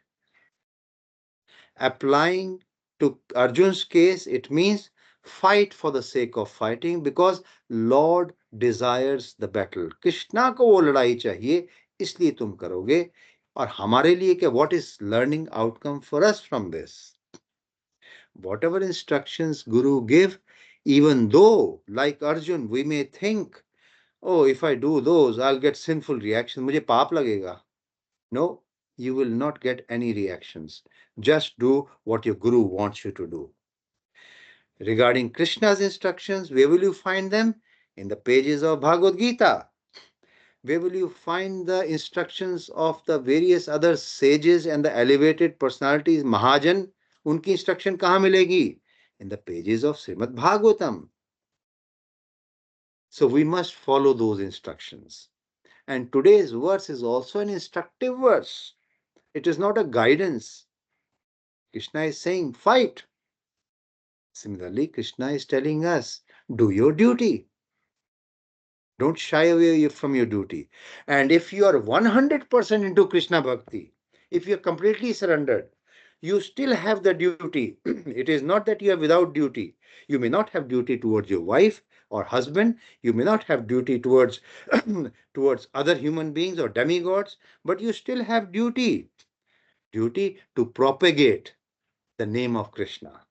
Applying to Arjun's case, it means fight for the sake of fighting because Lord desires the battle. Krishna को वो लड़ाई चाहिए, इसलिए तुम करोगे. और हमारे लिए क्या, what is learning outcome for us from this? Whatever instructions Guru give, even though, like Arjun, we may think, oh, if I do those, I'll get sinful reactions. मुझे पाप लगेगा. No, you will not get any reactions. Just do what your Guru wants you to do. Regarding Krishna's instructions, where will you find them? In the pages of Bhagavad Gita. Where will you find the instructions of the various other sages and the elevated personalities? Mahajan, unki instruction kahan milegi? In the pages of Srimad Bhagavatam. So we must follow those instructions. And today's verse is also an instructive verse. It is not a guidance. Krishna is saying, fight. Similarly, Krishna is telling us, do your duty. Don't shy away from your duty. And if you are 100% into Krishna Bhakti, if you are completely surrendered, you still have the duty. It is not that you are without duty. You may not have duty towards your wife or husband. You may not have duty towards, towards other human beings or demigods, but you still have duty. Duty to propagate the name of Krishna.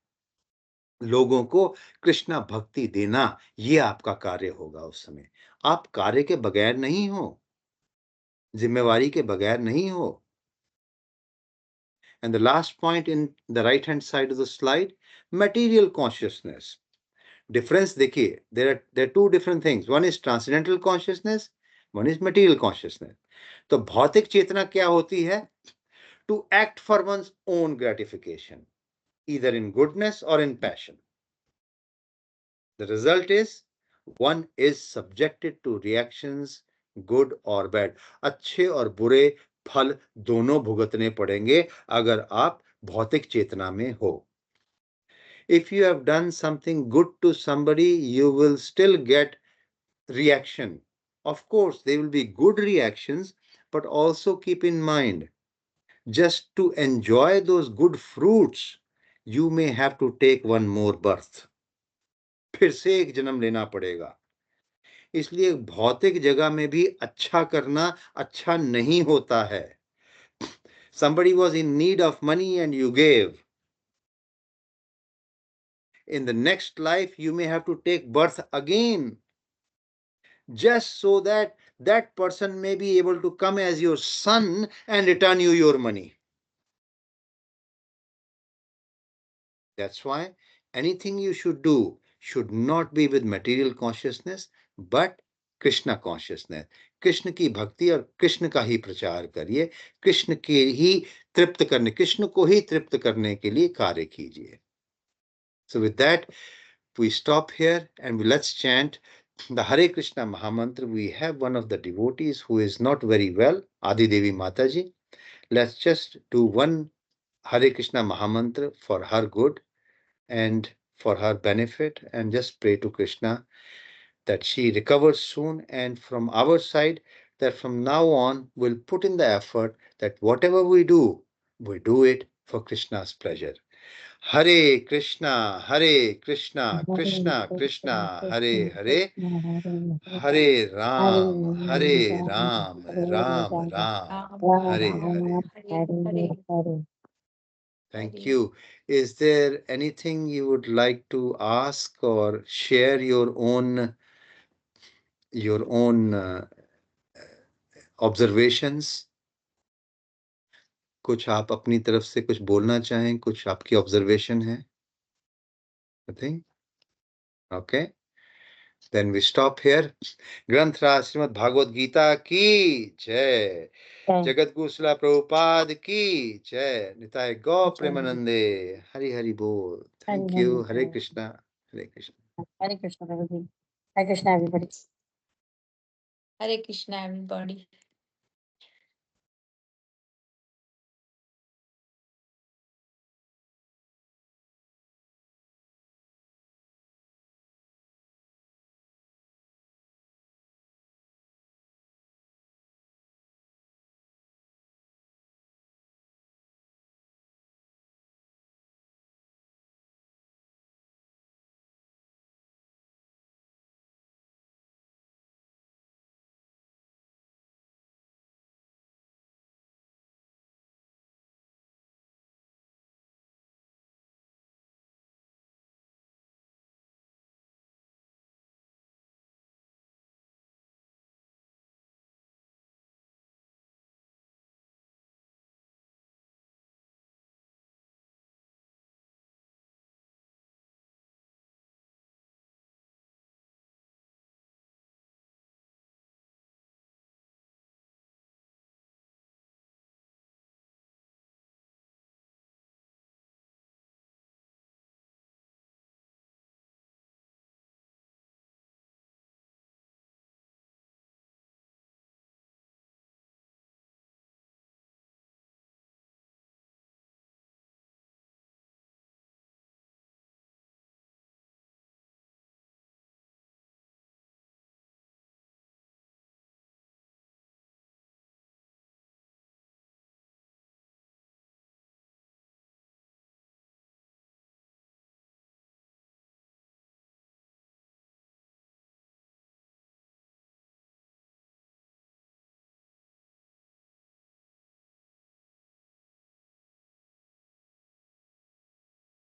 लोगों को कृष्णा भक्ति देना, ये आपका कार्य होगा उस समय. आप कार्य के बगैर नहीं हो, जिम्मेवारी के बगैर नहीं हो. And the last point in the right hand side of the slide, material consciousness. Difference देखिए, there are two different things. One is transcendental consciousness, one is material consciousness. तो भौतिक चेतना क्या होती है? To act for one's own gratification, either in goodness or in passion. The result is one is subjected to reactions, good or bad. अच्छे और बुरे फल दोनों भुगतने पड़ेंगे अगर आप भौतिक चेतना में हो. If you have done something good to somebody, you will still get reaction. Of course, there will be good reactions, but also keep in mind, just to enjoy those good fruits, you may have to take one more birth. फिर से एक जन्म लेना पड़ेगा. इसलिए भौतिक जगह में भी अच्छा करना अच्छा नहीं होता है. Somebody was in need of money and you gave. In the next life, you may have to take birth again, just so that that person may be able to come as your son and return you your money. That's why anything you should do should not be with material consciousness, but Krishna consciousness. Krishna की भक्ति और कृष्ण का ही प्रचार करिए. कृष्ण के ही तृप्त करने, कृष्ण को ही तृप्त करने के लिए कार्य कीजिए. So with that, we stop here and let's chant the Hare Krishna Mahamantra. We have one of the devotees who is not very well, Adi Devi Mataji. Let's just do one Hare Krishna Mahamantra for her good and for her benefit, and just pray to Krishna that she recovers soon, and from our side, that from now on we'll put in the effort that whatever we do it for Krishna's pleasure. Hare Krishna, Krishna Krishna, Hare Hare, Hare Ram, Ram Ram, Ram Hare Ram Hare. Hare Hare. Hare Thank Very. you. Is there anything you would like to ask or share your own observations? कुछ आप अपनी तरफ से कुछ बोलना चाहें, कुछ आपकी ऑब्जर्वेशन है? Nothing? Okay. Then we stop here. ग्रंथ राज श्रीमद् भागवत गीता की जय। जय जगत गुरुसला प्रभुपाद की जय। निताय गौ जय प्रेमानंदे। हरि हरि बोल। Hari thank Hari you. हरे बोल। कृष्णा। हरे कृष्णा। हरे कृष्ण प्रभु ji. Hare Krishna everybody. Hare Krishna, everybody.